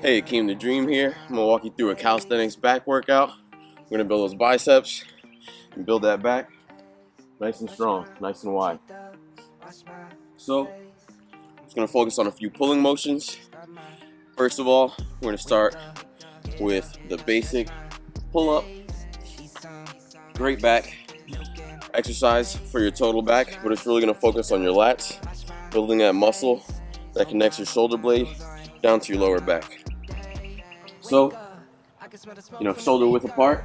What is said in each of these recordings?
Hey, it came the dream here. I'm gonna walk you through a calisthenics back workout. We're gonna build those biceps and build that back nice and strong, nice and wide. So, I'm just gonna focus on a few pulling motions. First of all, we're gonna start with the basic pull-up. Great back exercise for your total back, but it's really gonna focus on your lats, building that muscle that connects your shoulder blade down to your lower back. So, shoulder width apart.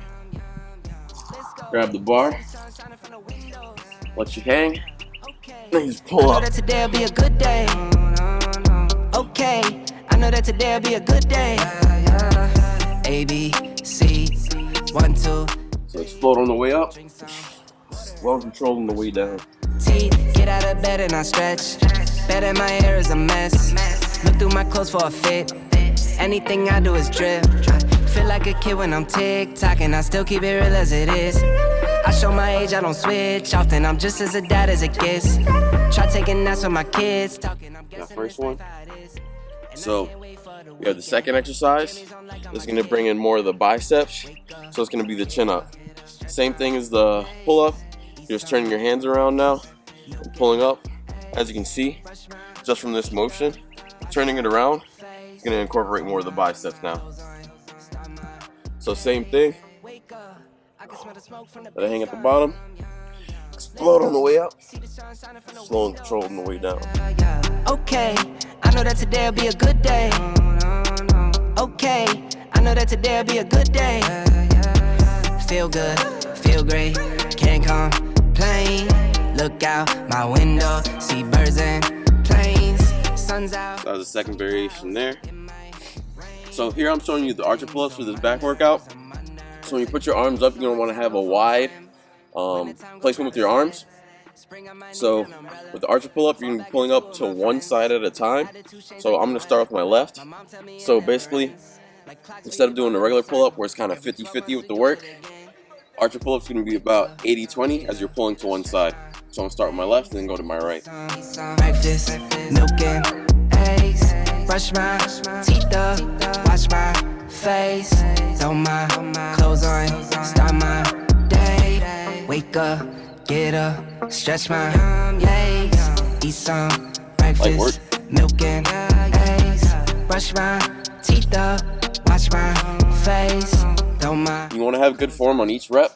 Grab the bar, let you hang, and just pull up. Today'll be a good day. Okay, I know that today'll be a good day. A, B, C, 1, 2. So explode on the way up, slow control on the way down. T, get out of bed and I stretch. Bed in my hair is a mess. Look through my clothes for a fit. Anything I do is drip. Feel like a kid when I'm tick-tocking. I still keep it real as it is. I show my age, I don't switch often. I'm just as a dad as it gets. Try taking naps with my kids. That first one. So we have the second exercise. This is going to bring in more of the biceps. So it's going to be the chin up. Same thing as the pull up. You're just turning your hands around now and pulling up. As you can see, just from this motion, turning it around, it's going to incorporate more of the biceps now. So same thing. Let it hang at the bottom. Explode on the way up. Slow and control on the way down. Okay, I know that today'll be a good day. Okay, I know that today'll be a good day. Feel good, feel great, can't complain. Look out my window, see birds and planes. Sun's out. That was the second variation there. So here I'm showing you the archer pull-ups for this back workout. So when you put your arms up, you're going to want to have a wide placement with your arms. So with the archer pull-up, you're going to be pulling up to one side at a time. So I'm going to start with my left. So basically, instead of doing a regular pull-up where it's kind of 50-50 with the work, archer pull-up is going to be about 80-20 as you're pulling to one side. So I'm going to start with my left and then go to my right. Breakfast, milk and eggs. Brush my teeth up, wash my face. Throw my clothes on, start my day. Wake up, get up, stretch my legs. Eat some breakfast, milk and eggs. Brush my teeth up, wash my face. Throw my. You want to have good form on each rep.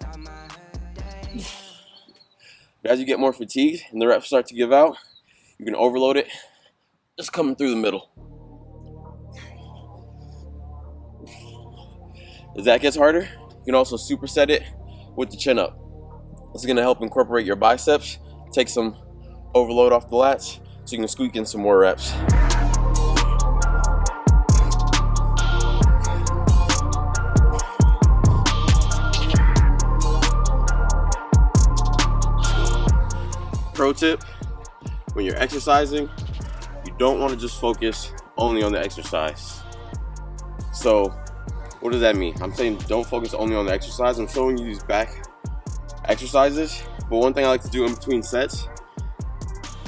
As you get more fatigued and the reps start to give out, you can overload it, just coming through the middle. As that gets harder, you can also superset it with the chin up. This is going to help incorporate your biceps, take some overload off the lats, so you can squeak in some more reps. Pro tip, when you're exercising, you don't want to just focus only on the exercise. So what does that mean? I'm saying don't focus only on the exercise. I'm showing you these back exercises, but one thing I like to do in between sets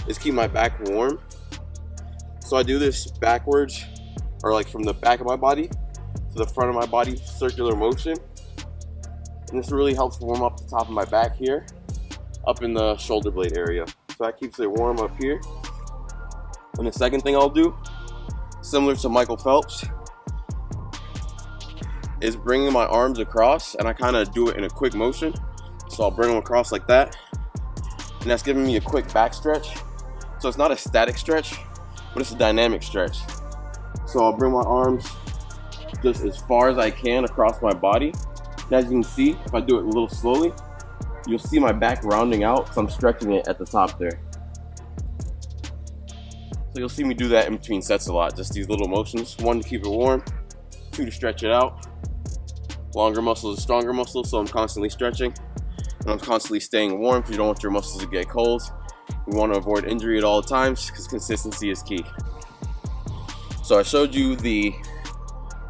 is keep my back warm. So I do this backwards, or like from the back of my body to the front of my body, circular motion. And this really helps warm up the top of my back here, up in the shoulder blade area. So that keeps it warm up here. And the second thing I'll do, similar to Michael Phelps, is bringing my arms across, and I kind of do it in a quick motion. So I'll bring them across like that, and that's giving me a quick back stretch. So it's not a static stretch, but it's a dynamic stretch. So I'll bring my arms just as far as I can across my body. And as you can see, if I do it a little slowly, you'll see my back rounding out because I'm stretching it at the top there. So you'll see me do that in between sets a lot, just these little motions. One, to keep it warm, two, to stretch it out. Longer muscles is stronger muscles, so I'm constantly stretching. And I'm constantly staying warm because you don't want your muscles to get cold. We want to avoid injury at all times because consistency is key. So I showed you the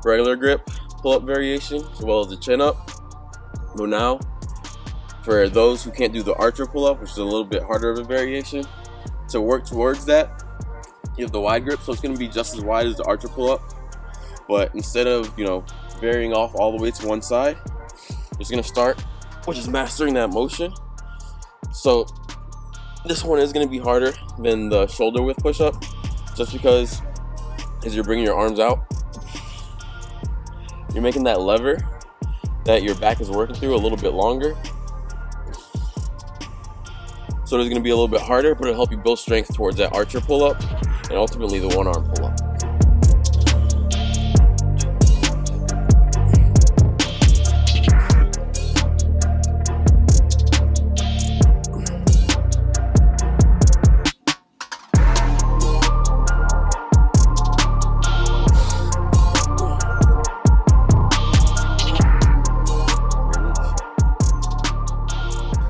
regular grip pull-up variation as well as the chin up. But now, for those who can't do the archer pull-up, which is a little bit harder of a variation, to work towards that, you have the wide grip, so it's going to be just as wide as the archer pull-up. But instead of, varying off all the way to one side, you're just gonna start with just mastering that motion. So this one is gonna be harder than the shoulder width push-up, just because as you're bringing your arms out, you're making that lever that your back is working through a little bit longer. So it's gonna be a little bit harder, but it'll help you build strength towards that archer pull-up and ultimately the one arm pull-up.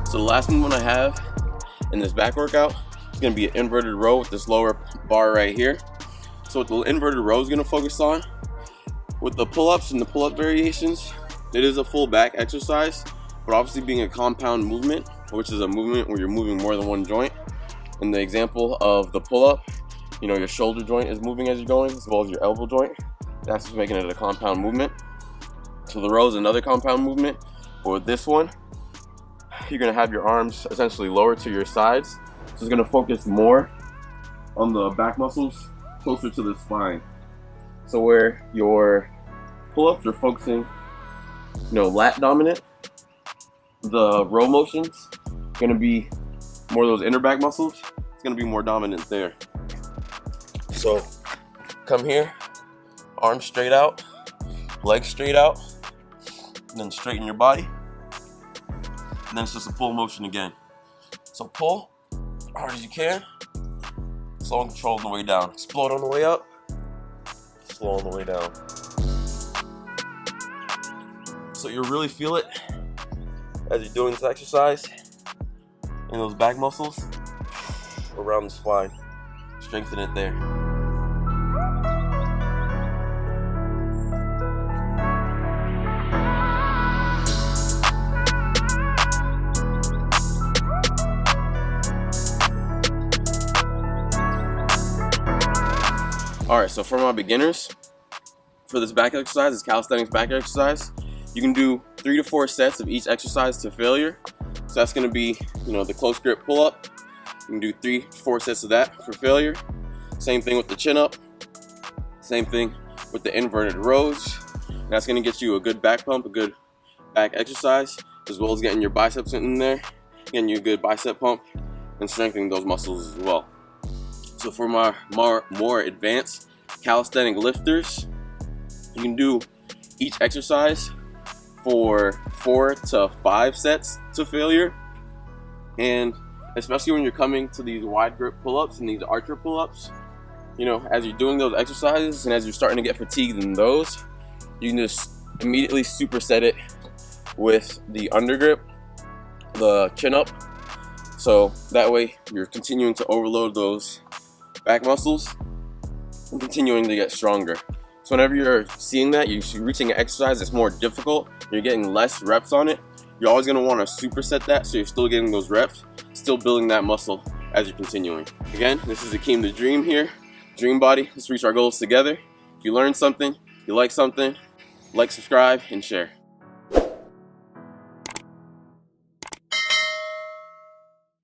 So the last movement I have in this back workout is going to be an inverted row with this lower bar right here. So what the inverted row is going to focus on, with the pull-ups and the pull-up variations, it is a full back exercise, but obviously being a compound movement, which is a movement where you're moving more than one joint. In the example of the pull-up, your shoulder joint is moving as you're going, as well as your elbow joint. That's what's making it a compound movement. So the row is another compound movement, but with this one, you're going to have your arms essentially lower to your sides. So it's going to focus more on the back muscles closer to the spine. So where your pull-ups are focusing, lat dominant, the row motions going to be more of those inner back muscles. It's going to be more dominant there. So come here, arms straight out, legs straight out, and then straighten your body. And then it's just a pull motion again. So pull as hard as you can, slow and controlled on the way down. Explode on the way up, slow on the way down. So you'll really feel it as you're doing this exercise in those back muscles around the spine. Strengthen it there. Alright, so for my beginners, for this back exercise, this calisthenics back exercise, you can do 3 to 4 sets of each exercise to failure. So that's going to be, the close grip pull up. You can do 3 to 4 sets of that for failure. Same thing with the chin up. Same thing with the inverted rows. And that's going to get you a good back pump, a good back exercise, as well as getting your biceps in there, getting you a good bicep pump, and strengthening those muscles as well. So for my more advanced calisthenic lifters, you can do each exercise for 4 to 5 sets to failure. And especially when you're coming to these wide grip pull-ups and these archer pull-ups, as you're doing those exercises and as you're starting to get fatigued in those, you can just immediately superset it with the undergrip, the chin up. So that way you're continuing to overload those back muscles and continuing to get stronger. So whenever you're seeing that, you're reaching an exercise that's more difficult, you're getting less reps on it, you're always going to want to superset that so you're still getting those reps, still building that muscle as you're continuing. Again, this is Akeem the Dream here, Dream Body. Let's reach our goals together. If you learned something, you like something, like, subscribe, and share.